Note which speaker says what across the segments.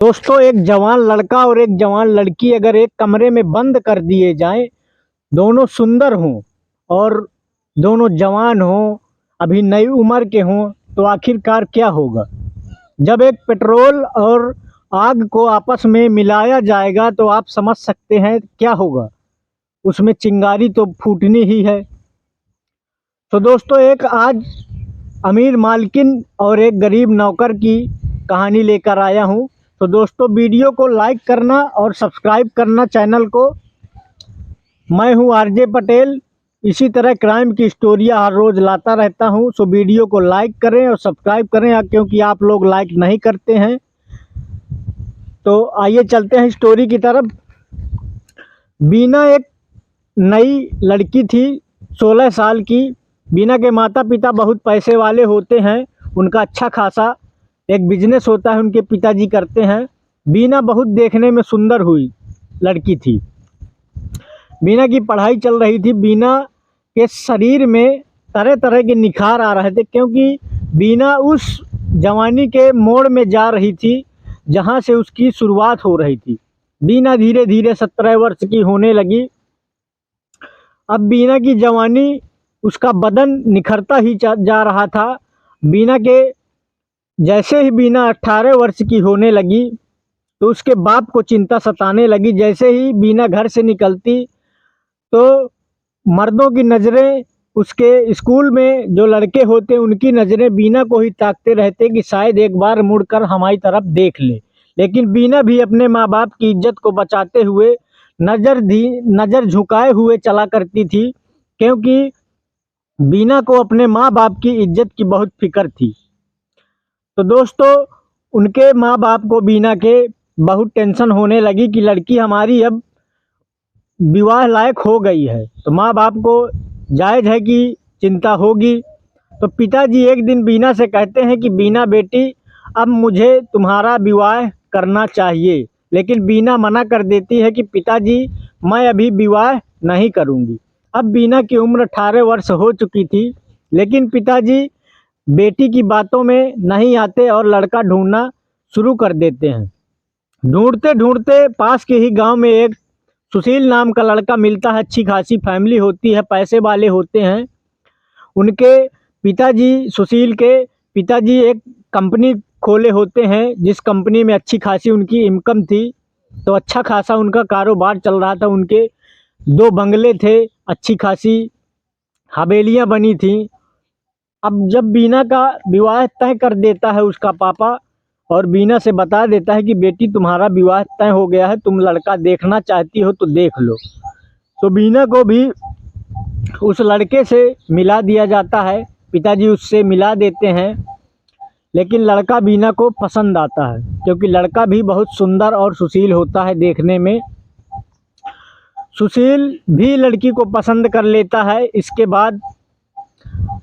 Speaker 1: दोस्तों, एक जवान लड़का और एक जवान लड़की अगर एक कमरे में बंद कर दिए जाएं, दोनों सुंदर हों और दोनों जवान हों, अभी नई उम्र के हों, तो आखिरकार क्या होगा? जब एक पेट्रोल और आग को आपस में मिलाया जाएगा तो आप समझ सकते हैं क्या होगा। उसमें चिंगारी तो फूटनी ही है। तो दोस्तों, एक आज अमीर मालकिन और एक गरीब नौकर की कहानी लेकर आया हूँ। तो दोस्तों, वीडियो को लाइक करना और सब्सक्राइब करना चैनल को। मैं हूँ आरजे पटेल। इसी तरह क्राइम की स्टोरियाँ हर रोज़ लाता रहता हूँ। सो वीडियो को लाइक करें और सब्सक्राइब करें, क्योंकि आप लोग लाइक नहीं करते हैं। तो आइए चलते हैं स्टोरी की तरफ। बीना एक नई लड़की थी, 16 साल की। बीना के माता पिता बहुत पैसे वाले होते हैं। उनका अच्छा खासा एक बिजनेस होता है, उनके पिताजी करते हैं। बीना बहुत देखने में सुंदर हुई लड़की थी। बीना की पढ़ाई चल रही थी। बीना के शरीर में तरह तरह के निखार आ रहे थे, क्योंकि बीना उस जवानी के मोड़ में जा रही थी जहां से उसकी शुरुआत हो रही थी। बीना धीरे धीरे 17 वर्ष की होने लगी। अब बीना की जवानी, उसका बदन निखरता ही जा रहा था। बीना के जैसे ही बीना 18 वर्ष की होने लगी तो उसके बाप को चिंता सताने लगी। जैसे ही बीना घर से निकलती तो मर्दों की नज़रें, उसके स्कूल में जो लड़के होते उनकी नज़रें बीना को ही ताकते रहते कि शायद एक बार मुड़कर हमारी तरफ देख ले। लेकिन बीना भी अपने माँ बाप की इज्जत को बचाते हुए नज़र झुकाए हुए चला करती थी, क्योंकि बीना को अपने माँ बाप की इज्जत की बहुत फिक्र थी। तो दोस्तों, उनके माँ बाप को बीना के बहुत टेंशन होने लगी कि लड़की हमारी अब विवाह लायक हो गई है, तो माँ बाप को जायज़ है कि चिंता होगी। तो पिताजी एक दिन बीना से कहते हैं कि बीना बेटी, अब मुझे तुम्हारा विवाह करना चाहिए। लेकिन बीना मना कर देती है कि पिताजी, मैं अभी विवाह नहीं करूँगी। अब बीना की उम्र 18 वर्ष हो चुकी थी, लेकिन पिताजी बेटी की बातों में नहीं आते और लड़का ढूंढना शुरू कर देते हैं। ढूंढते ढूंढते पास के ही गांव में एक सुशील नाम का लड़का मिलता है। अच्छी खासी फैमिली होती है, पैसे वाले होते हैं। उनके पिताजी, सुशील के पिताजी एक कंपनी खोले होते हैं, जिस कंपनी में अच्छी खासी उनकी इनकम थी। तो अच्छा खासा उनका कारोबार चल रहा था। उनके 2 बंगले थे, अच्छी खासी हवेलियां बनी थी। अब जब बीना का विवाह तय कर देता है उसका पापा, और बीना से बता देता है कि बेटी तुम्हारा विवाह तय हो गया है, तुम लड़का देखना चाहती हो तो देख लो। तो बीना को भी उस लड़के से मिला दिया जाता है। पिताजी उससे मिला देते हैं, लेकिन लड़का बीना को पसंद आता है, क्योंकि लड़का भी बहुत सुंदर और सुशील होता है देखने में। सुशील भी लड़की को पसंद कर लेता है। इसके बाद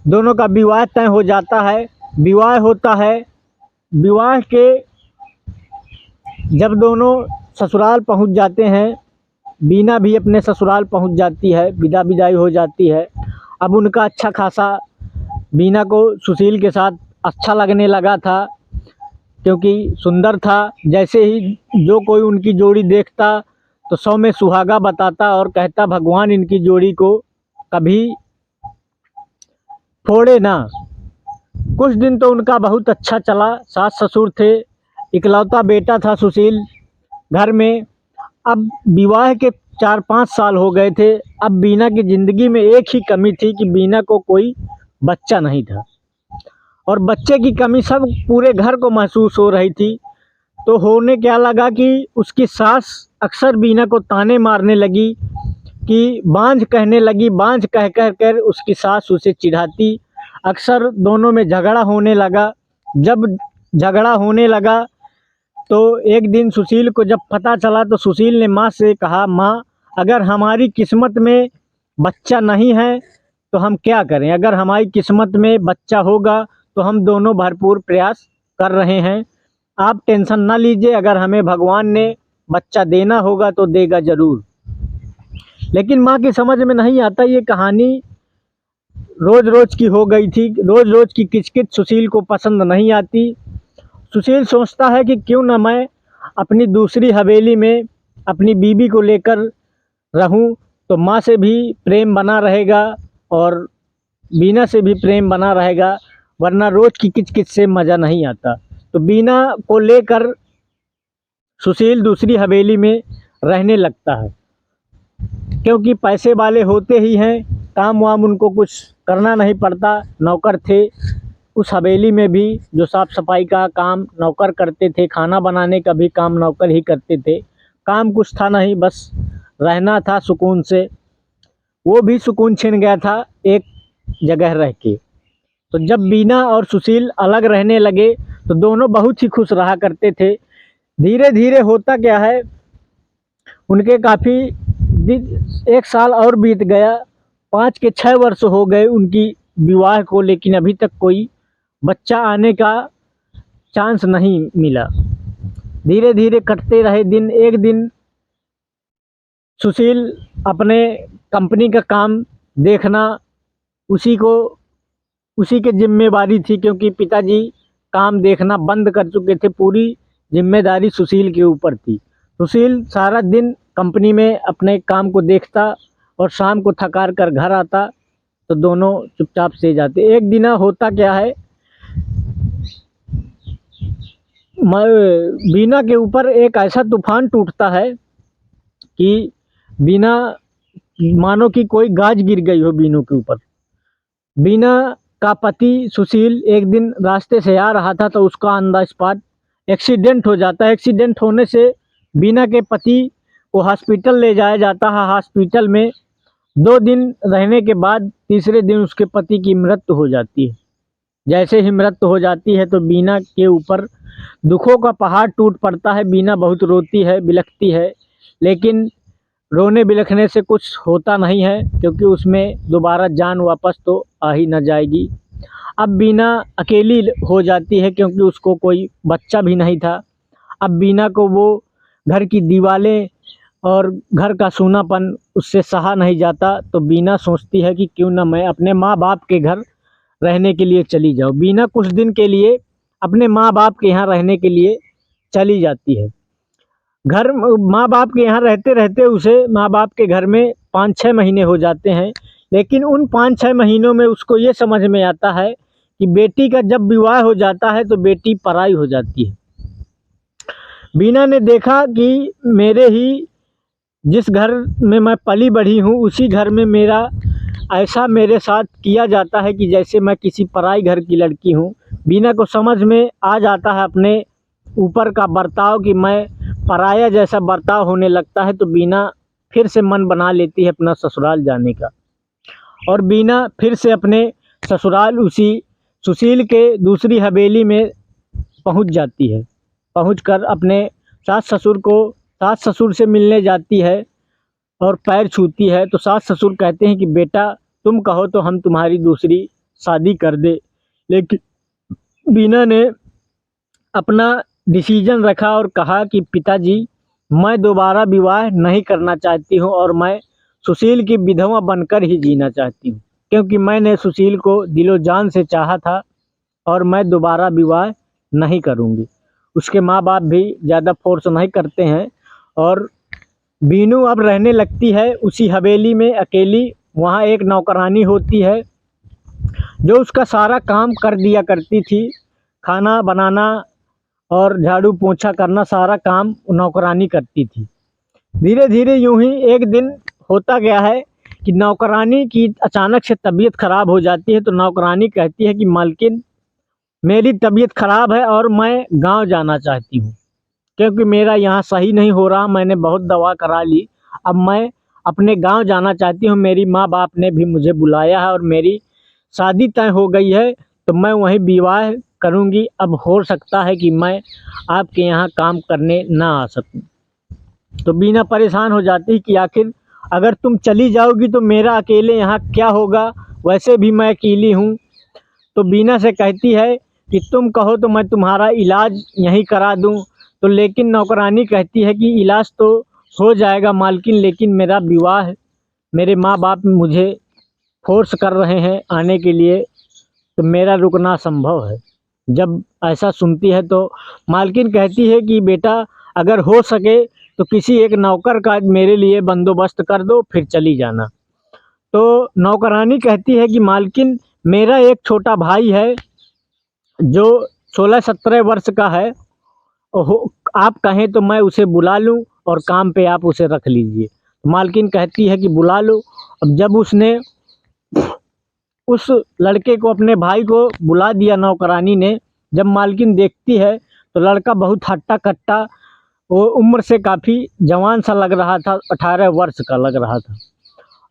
Speaker 1: दोनों का विवाह तय हो जाता है। विवाह होता है। विवाह के जब दोनों ससुराल पहुंच जाते हैं, बीना भी अपने ससुराल पहुंच जाती है, विदा विदाई हो जाती है। अब उनका अच्छा खासा बीना को सुशील के साथ अच्छा लगने लगा था, क्योंकि सुंदर था। जैसे ही जो कोई उनकी जोड़ी देखता तो 100 में सुहागा बताता और कहता भगवान इनकी जोड़ी को कभी छोड़े ना। कुछ दिन तो उनका बहुत अच्छा चला। सास ससुर थे, इकलौता बेटा था सुशील घर में। अब विवाह के 4-5 साल हो गए थे। अब बीना की ज़िंदगी में एक ही कमी थी कि बीना को कोई बच्चा नहीं था, और बच्चे की कमी सब पूरे घर को महसूस हो रही थी। तो होने क्या लगा कि उसकी सास अक्सर बीना को ताने मारने लगी कि बांझ कहने लगी। बांझ कह कह कर उसकी सास उसे चिढ़ाती। अक्सर दोनों में झगड़ा होने लगा। जब झगड़ा होने लगा तो एक दिन सुशील को जब पता चला तो सुशील ने माँ से कहा, माँ, अगर हमारी किस्मत में बच्चा नहीं है तो हम क्या करें? अगर हमारी किस्मत में बच्चा होगा तो हम दोनों भरपूर प्रयास कर रहे हैं, आप टेंशन ना लीजिए। अगर हमें भगवान ने बच्चा देना होगा तो देगा ज़रूर। लेकिन माँ की समझ में नहीं आता। ये कहानी रोज़ रोज़ की हो गई थी। रोज़ रोज़ की किचकिच सुशील को पसंद नहीं आती। सुशील सोचता है कि क्यों ना मैं अपनी दूसरी हवेली में अपनी बीवी को लेकर रहूं तो माँ से भी प्रेम बना रहेगा और बीना से भी प्रेम बना रहेगा, वरना रोज की किच-किच से मज़ा नहीं आता। तो बीना को लेकर सुशील दूसरी हवेली में रहने लगता है, क्योंकि पैसे वाले होते ही हैं, काम वाम उनको कुछ करना नहीं पड़ता, नौकर थे। उस हवेली में भी जो साफ़ सफाई का काम नौकर करते थे, खाना बनाने का भी काम नौकर ही करते थे। काम कुछ था नहीं, बस रहना था सुकून से। वो भी सुकून छिन गया था एक जगह रह के। तो जब बीना और सुशील अलग रहने लगे तो दोनों बहुत ही खुश रहा करते थे। धीरे धीरे होता क्या है, उनके काफ़ी 1 साल और बीत गया, 5 के 6 वर्ष हो गए उनकी विवाह को, लेकिन अभी तक कोई बच्चा आने का चांस नहीं मिला। धीरे धीरे कटते रहे दिन। एक दिन सुशील अपने कंपनी का काम देखना उसी के जिम्मेवारी थी, क्योंकि पिताजी काम देखना बंद कर चुके थे। पूरी जिम्मेदारी सुशील के ऊपर थी। सुशील सारा दिन कंपनी में अपने काम को देखता और शाम को थकार कर घर आता तो दोनों चुपचाप से जाते। एक दिन होता क्या है, बीना के ऊपर एक ऐसा तूफान टूटता है कि बीना मानो कि कोई गाज गिर गई हो बीनों के ऊपर। बीना का पति सुशील एक दिन रास्ते से आ रहा था तो उसका ऑन द स्पॉट एक्सीडेंट हो जाता है। एक्सीडेंट होने से बीना के पति को हॉस्पिटल ले जाया जाता है। हॉस्पिटल में 2 दिन रहने के बाद तीसरे दिन उसके पति की मृत्यु हो जाती है। जैसे ही मृत्यु हो जाती है तो बीना के ऊपर दुखों का पहाड़ टूट पड़ता है। बीना बहुत रोती है, बिलखती है, लेकिन रोने बिलखने से कुछ होता नहीं है, क्योंकि उसमें दोबारा जान वापस तो आ ही न जाएगी। अब बीना अकेली हो जाती है, क्योंकि उसको कोई बच्चा भी नहीं था। अब बीना को वो घर की दीवारें और घर का सूनापन उससे सहा नहीं जाता। तो बीना सोचती है कि क्यों ना मैं अपने माँ बाप के घर रहने के लिए चली जाऊँ। बीना कुछ दिन के लिए अपने माँ बाप के यहाँ रहने के लिए चली जाती है। घर माँ बाप के यहाँ रहते रहते उसे माँ बाप के घर में 5-6 महीने हो जाते हैं, लेकिन उन 5-6 महीनों में उसको ये समझ में आता है कि बेटी का जब विवाह हो जाता है तो बेटी पराई हो जाती है। बीना ने देखा कि मेरे ही जिस घर में मैं पली बढ़ी हूँ उसी घर में ऐसा मेरे साथ किया जाता है कि जैसे मैं किसी पराई घर की लड़की हूँ। बीना को समझ में आ जाता है अपने ऊपर का बर्ताव कि मैं पराया जैसा बर्ताव होने लगता है। तो बीना फिर से मन बना लेती है अपना ससुराल जाने का, और बीना फिर से अपने ससुराल उसी सुशील के दूसरी हवेली में पहुंच जाती है। पहुंचकर अपने सास ससुर से मिलने जाती है और पैर छूती है। तो सास ससुर कहते हैं कि बेटा तुम कहो तो हम तुम्हारी दूसरी शादी कर दे। लेकिन बीना ने अपना डिसीजन रखा और कहा कि पिताजी मैं दोबारा विवाह नहीं करना चाहती हूँ और मैं सुशील की विधवा बनकर ही जीना चाहती हूँ, क्योंकि मैंने सुशील को दिलो जान से चाहा था और मैं दोबारा विवाह नहीं करूँगी। उसके माँ बाप भी ज़्यादा फोर्स नहीं करते हैं और बीनू अब रहने लगती है उसी हवेली में अकेली। वहाँ एक नौकरानी होती है जो उसका सारा काम कर दिया करती थी। खाना बनाना और झाड़ू पोंछा करना सारा काम नौकरानी करती थी। धीरे धीरे यूं ही एक दिन होता गया है कि नौकरानी की अचानक से तबीयत खराब हो जाती है। तो नौकरानी कहती है कि मालकिन मेरी तबीयत खराब है और मैं गांव जाना चाहती हूँ, क्योंकि मेरा यहाँ सही नहीं हो रहा। मैंने बहुत दवा करा ली, अब मैं अपने गांव जाना चाहती हूँ। मेरी माँ बाप ने भी मुझे बुलाया है और मेरी शादी तय हो गई है, तो मैं वहीं विवाह करूँगी। अब हो सकता है कि मैं आपके यहाँ काम करने ना आ सकूँ। तो बीना परेशान हो जाती है कि आखिर अगर तुम चली जाओगी तो मेरा अकेले यहाँ क्या होगा, वैसे भी मैं अकेली हूँ। तो बीना से कहती है कि तुम कहो तो मैं तुम्हारा इलाज यहीं करा दूँ। तो लेकिन नौकरानी कहती है कि इलाज तो हो जाएगा मालकिन, लेकिन मेरा विवाह मेरे माँ बाप मुझे फोर्स कर रहे हैं आने के लिए, तो मेरा रुकना असंभव है। जब ऐसा सुनती है तो मालकिन कहती है कि बेटा अगर हो सके तो किसी एक नौकर का मेरे लिए बंदोबस्त कर दो, फिर चली जाना। तो नौकरानी कहती है कि मालकिन, मेरा एक छोटा भाई है जो 16-17 वर्ष का है, हो आप कहें तो मैं उसे बुला लूँ और काम पे आप उसे रख लीजिए। मालकिन कहती है कि बुला लो। अब जब उसने उस लड़के को, अपने भाई को बुला दिया नौकरानी ने, जब मालकिन देखती है तो लड़का बहुत हट्टा-कट्टा, वो उम्र से काफ़ी जवान सा लग रहा था, 18 वर्ष का लग रहा था।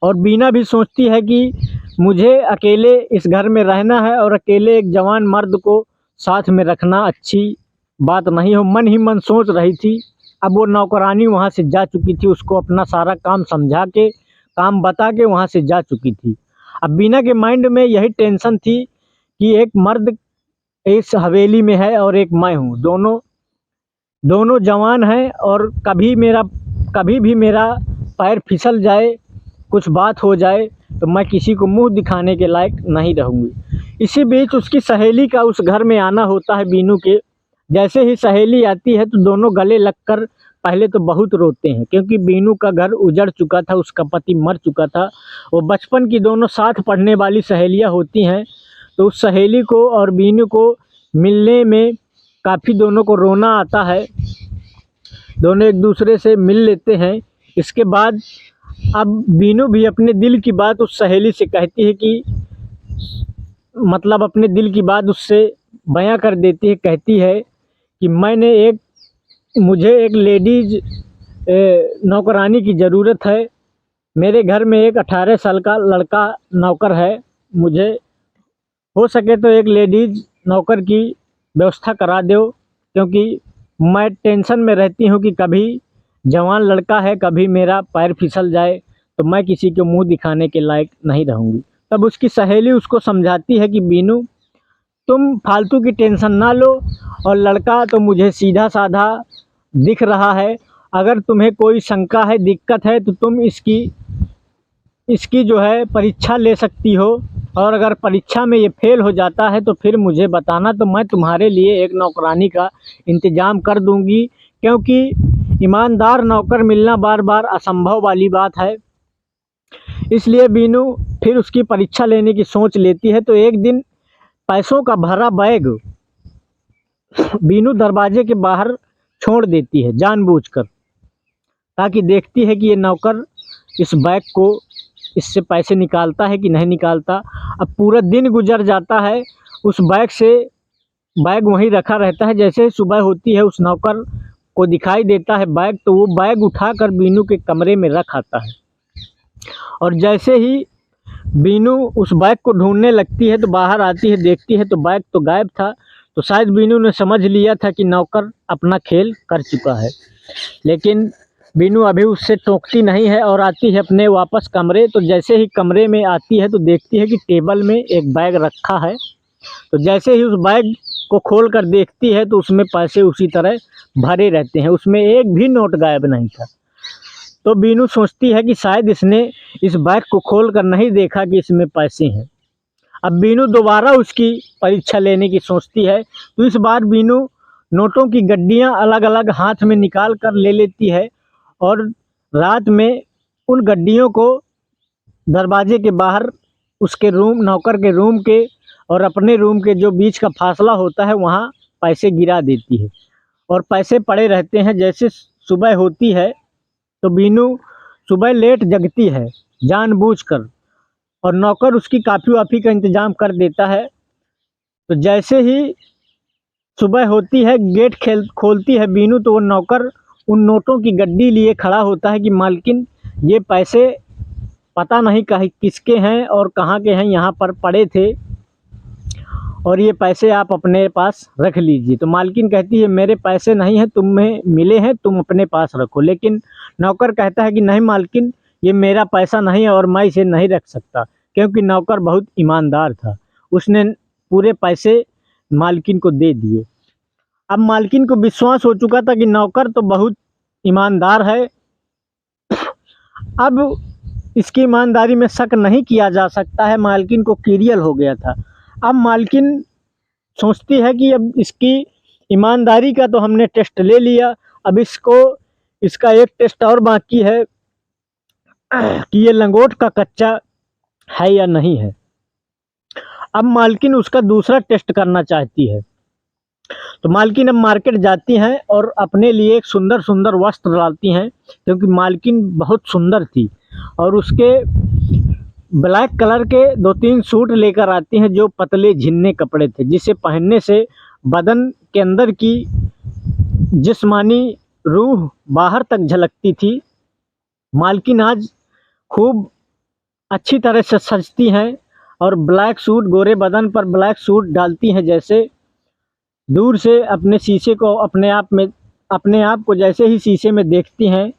Speaker 1: और बीना भी सोचती है कि मुझे अकेले इस घर में रहना है और अकेले एक जवान मर्द को साथ में रखना अच्छी बात नहीं हो, मन ही मन सोच रही थी। अब वो नौकरानी वहाँ से जा चुकी थी, उसको अपना सारा काम समझा के, काम बता के वहाँ से जा चुकी थी। अब बीना के माइंड में यही टेंशन थी कि एक मर्द इस हवेली में है और एक मैं हूँ, दोनों दोनों जवान हैं, और कभी भी मेरा पैर फिसल जाए, कुछ बात हो जाए, तो मैं किसी को मुँह दिखाने के लायक नहीं रहूँगी। इसी बीच उसकी सहेली का उस घर में आना होता है बीनू के। जैसे ही सहेली आती है तो दोनों गले लगकर पहले तो बहुत रोते हैं, क्योंकि बीनू का घर उजड़ चुका था, उसका पति मर चुका था। वो बचपन की दोनों साथ पढ़ने वाली सहेलियाँ होती हैं, तो उस सहेली को और बीनू को मिलने में काफ़ी दोनों को रोना आता है। दोनों एक दूसरे से मिल लेते हैं। इसके बाद अब बीनू भी अपने दिल की बात उस सहेली से कहती है कि, मतलब अपने दिल की बात उससे बयां कर देती है। कहती है कि मुझे एक लेडीज नौकरानी की ज़रूरत है। मेरे घर में एक 18 साल का लड़का नौकर है, मुझे हो सके तो एक लेडीज नौकर की व्यवस्था करा दो, क्योंकि मैं टेंशन में रहती हूँ कि कभी जवान लड़का है, कभी मेरा पैर फिसल जाए तो मैं किसी के मुंह दिखाने के लायक नहीं रहूँगी। तब उसकी सहेली उसको समझाती है कि बीनू, तुम फालतू की टेंशन ना लो, और लड़का तो मुझे सीधा साधा दिख रहा है। अगर तुम्हें कोई शंका है, दिक्कत है, तो तुम इसकी इसकी जो है परीक्षा ले सकती हो, और अगर परीक्षा में ये फेल हो जाता है तो फिर मुझे बताना, तो मैं तुम्हारे लिए एक नौकरानी का इंतज़ाम कर दूंगी, क्योंकि ईमानदार नौकर मिलना बार बार असंभव वाली बात है। इसलिए बीनू फिर उसकी परीक्षा लेने की सोच लेती है। तो एक दिन पैसों का भरा बैग बीनू दरवाजे के बाहर छोड़ देती है जानबूझकर, ताकि देखती है कि ये नौकर इस बैग को, इससे पैसे निकालता है कि नहीं निकालता। अब पूरा दिन गुजर जाता है, उस बैग वहीं रखा रहता है। जैसे ही सुबह होती है, उस नौकर को दिखाई देता है बैग, तो वो बैग उठाकर बीनू के कमरे में रख आता है। और जैसे ही बीनू उस बैग को ढूंढने लगती है तो बाहर आती है, देखती है तो बैग तो गायब था। तो शायद बीनू ने समझ लिया था कि नौकर अपना खेल कर चुका है, लेकिन बीनू अभी उससे टोकती नहीं है और आती है अपने वापस कमरे। तो जैसे ही कमरे में आती है तो देखती है कि टेबल में एक बैग रखा है। तो जैसे ही उस बैग को खोल कर देखती है तो उसमें पैसे उसी तरह भरे रहते हैं, उसमें एक भी नोट गायब नहीं था। तो बीनू सोचती है कि शायद इसने इस बैग को खोल कर नहीं देखा कि इसमें पैसे हैं। अब बीनू दोबारा उसकी परीक्षा लेने की सोचती है, तो इस बार बीनू नोटों की गड्डियां अलग अलग हाथ में निकाल कर ले लेती है, और रात में उन गड्डियों को दरवाजे के बाहर, उसके रूम, नौकर के रूम के और अपने रूम के जो बीच का फासला होता है, वहाँ पैसे गिरा देती है, और पैसे पड़े रहते हैं। जैसे सुबह होती है तो बीनू सुबह लेट जगती है जानबूझकर, और नौकर उसकी काफ़ी वाफ़ी का इंतज़ाम कर देता है। तो जैसे ही सुबह होती है, गेट खोलती है बीनू, तो वो नौकर उन नोटों की गड्डी लिए खड़ा होता है कि मालकिन, ये पैसे पता नहीं कहीं किसके हैं और कहाँ के हैं, यहाँ पर पड़े थे, और ये पैसे आप अपने पास रख लीजिए। तो मालकिन कहती है, मेरे पैसे नहीं हैं, तुम्हें मिले हैं, तुम अपने पास रखो। लेकिन नौकर कहता है कि नहीं मालकिन, ये मेरा पैसा नहीं है और मैं इसे नहीं रख सकता, क्योंकि नौकर बहुत ईमानदार था, उसने पूरे पैसे मालकिन को दे दिए। अब मालकिन को विश्वास हो चुका था कि नौकर तो बहुत ईमानदार है, अब इसकी ईमानदारी में शक नहीं किया जा सकता है। मालकिन को क्लियर हो गया था। अब मालकिन सोचती है कि अब इसकी ईमानदारी का तो हमने टेस्ट ले लिया, अब इसका एक टेस्ट और बाकी है कि ये लंगोट का कच्चा है या नहीं है। अब मालकिन उसका दूसरा टेस्ट करना चाहती है। तो मालकिन अब मार्केट जाती हैं और अपने लिए एक सुंदर सुंदर वस्त्र लाती हैं, क्योंकि मालकिन बहुत सुंदर थी। और उसके ब्लैक कलर के 2-3 सूट लेकर आती हैं जो पतले झिन्ने कपड़े थे, जिसे पहनने से बदन के अंदर की जिस्मानी रूह बाहर तक झलकती थी। मालकिन आज खूब अच्छी तरह से सजती हैं और ब्लैक सूट, गोरे बदन पर ब्लैक सूट डालती हैं। जैसे दूर से अपने शीशे को अपने आप को जैसे ही शीशे में देखती हैं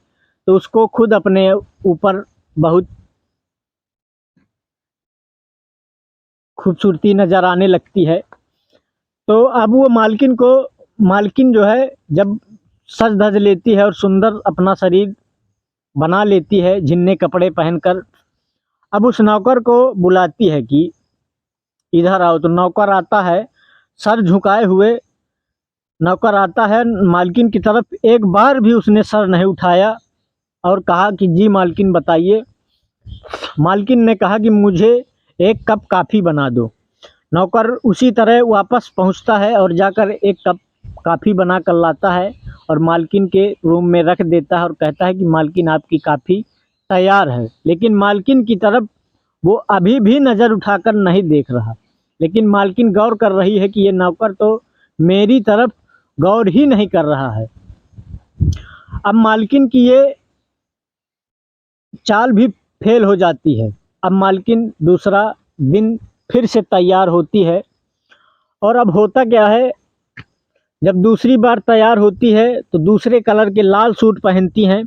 Speaker 1: तो उसको खुद अपने ऊपर बहुत खूबसूरती नज़र आने लगती है। तो अब वो मालकिन जो है जब सज धज लेती है और सुंदर अपना शरीर बना लेती है झिन्ने कपड़े पहनकर, अब उस नौकर को बुलाती है कि इधर आओ। तो नौकर आता है, सर झुकाए हुए नौकर आता है मालकिन की तरफ। एक बार भी उसने सर नहीं उठाया और कहा कि जी मालकिन बताइए। मालकिन ने कहा कि मुझे एक कप काफ़ी बना दो। नौकर उसी तरह वापस पहुंचता है और जाकर एक कप काफ़ी बना कर लाता है और मालकिन के रूम में रख देता है और कहता है कि मालकिन आपकी काफ़ी तैयार है। लेकिन मालकिन की तरफ वो अभी भी नज़र उठाकर नहीं देख रहा। लेकिन मालकिन गौर कर रही है कि ये नौकर तो मेरी तरफ गौर ही नहीं कर रहा है। अब मालकिन की ये चाल भी फेल हो जाती है। अब मालकिन दूसरा दिन फिर से तैयार होती है और अब होता क्या है, जब दूसरी बार तैयार होती है तो दूसरे कलर के लाल सूट पहनती हैं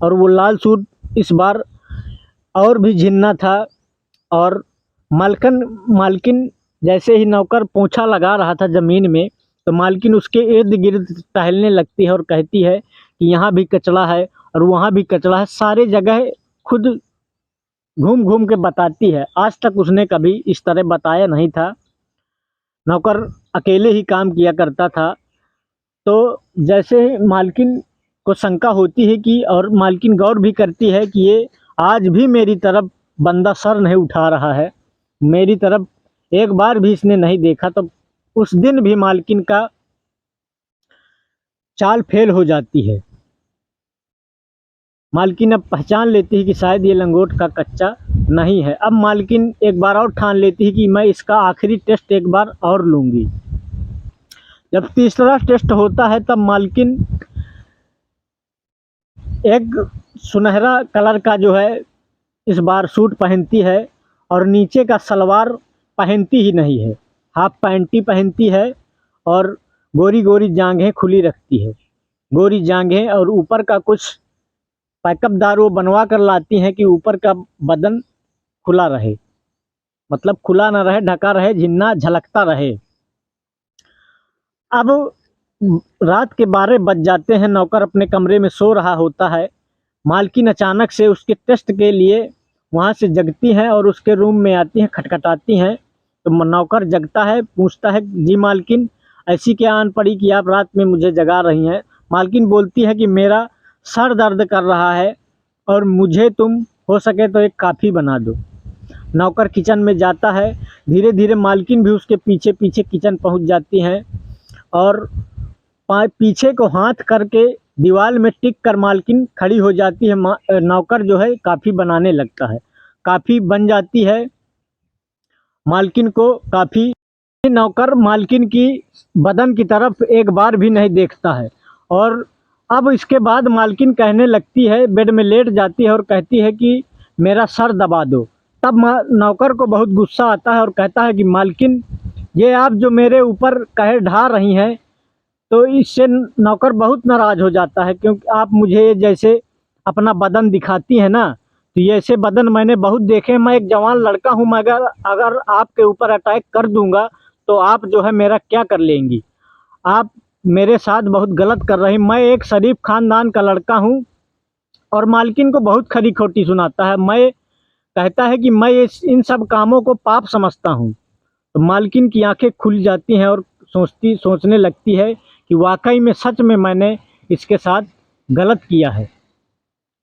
Speaker 1: और वो लाल सूट इस बार और भी झिन्ना था। और मालकिन जैसे ही नौकर पोंछा लगा रहा था ज़मीन में, तो मालकिन उसके इर्द गिर्द टहलने लगती है और कहती है कि यहाँ भी कचरा है और वहाँ भी कचरा है। सारे जगह खुद घूम घूम के बताती है। आज तक उसने कभी इस तरह बताया नहीं था। नौकर अकेले ही काम किया करता था। तो जैसे ही मालकिन को शंका होती है कि, और मालकिन गौर भी करती है कि ये आज भी मेरी तरफ बंदा सर नहीं उठा रहा है, मेरी तरफ एक बार भी इसने नहीं देखा, तो उस दिन भी मालकिन का चाल फेल हो जाती है। मालकिन अब पहचान लेती है कि शायद ये लंगोट का कच्चा नहीं है। अब मालकिन एक बार और ठान लेती है कि मैं इसका आखिरी टेस्ट एक बार और लूँगी। जब तीसरा टेस्ट होता है तब मालकिन एक सुनहरा कलर का जो है इस बार सूट पहनती है और नीचे का सलवार पहनती ही नहीं है, हाफ पैंटी पहनती है और गोरी गोरी जांघें खुली रखती है। गोरी जांघें और ऊपर का कुछ पैकअपदार वो बनवा कर लाती हैं कि ऊपर का बदन खुला रहे, मतलब खुला ना रहे, ढका रहे, झिन्ना झलकता रहे। अब रात के 12 बज जाते हैं, नौकर अपने कमरे में सो रहा होता है। मालकिन अचानक से उसके टेस्ट के लिए वहाँ से जगती हैं और उसके रूम में आती हैं, खटखटाती हैं। तो नौकर जगता है, पूछता है जी मालकिन ऐसी क्या आन पड़ी कि आप रात में मुझे जगा रही हैं। मालकिन बोलती है कि मेरा सर दर्द कर रहा है और मुझे तुम हो सके तो एक काफ़ी बना दो। नौकर किचन में जाता है। धीरे धीरे मालकिन भी उसके पीछे पीछे किचन पहुंच जाती हैं और पीछे को हाथ करके दीवार में टिक कर मालकिन खड़ी हो जाती है। नौकर जो है काफ़ी बनाने लगता है। काफ़ी बन जाती है। मालकिन को काफ़ी, नौकर मालकिन की बदन की तरफ एक बार भी नहीं देखता है। और अब इसके बाद मालकिन कहने लगती है, बेड में लेट जाती है और कहती है कि मेरा सर दबा दो। तब नौकर को बहुत गुस्सा आता है और कहता है कि मालकिन ये आप जो मेरे ऊपर कहर ढा रही हैं, तो इससे नौकर बहुत नाराज़ हो जाता है, क्योंकि आप मुझे जैसे अपना बदन दिखाती हैं ना, तो ये ऐसे बदन मैंने बहुत देखे। मैं एक जवान लड़का हूँ, मगर अगर आपके ऊपर अटैक कर दूंगा तो आप जो है मेरा क्या कर लेंगी। आप मेरे साथ बहुत गलत कर रही। मैं एक शरीफ ख़ानदान का लड़का हूँ। और मालकिन को बहुत खरी खोटी सुनाता है। मैं कहता है कि मैं इन सब कामों को पाप समझता हूँ। तो मालकिन की आंखें खुल जाती हैं और सोचने लगती है कि वाकई में सच में मैंने इसके साथ गलत किया है,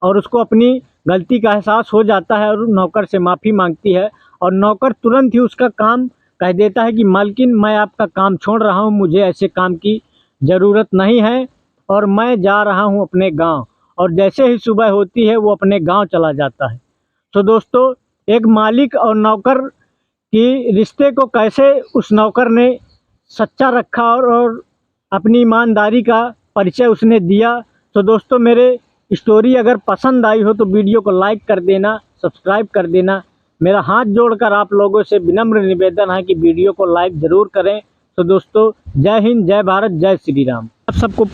Speaker 1: और उसको अपनी गलती का एहसास हो जाता है और नौकर से माफ़ी मांगती है। और नौकर तुरंत ही उसका काम कह देता है कि मालकिन, मैं आपका काम छोड़ रहा हूँ, मुझे ऐसे काम की ज़रूरत नहीं है और मैं जा रहा हूँ अपने गांव। और जैसे ही सुबह होती है वो अपने गांव चला जाता है। तो दोस्तों, एक मालिक और नौकर की रिश्ते को कैसे उस नौकर ने सच्चा रखा और अपनी ईमानदारी का परिचय उसने दिया। तो दोस्तों, मेरे स्टोरी अगर पसंद आई हो तो वीडियो को लाइक कर देना, सब्सक्राइब कर देना। मेरा हाथ जोड़कर आप लोगों से विनम्र निवेदन है कि वीडियो को लाइक ज़रूर करें। तो दोस्तों, जय हिंद, जय भारत, जय श्री राम। आप सबको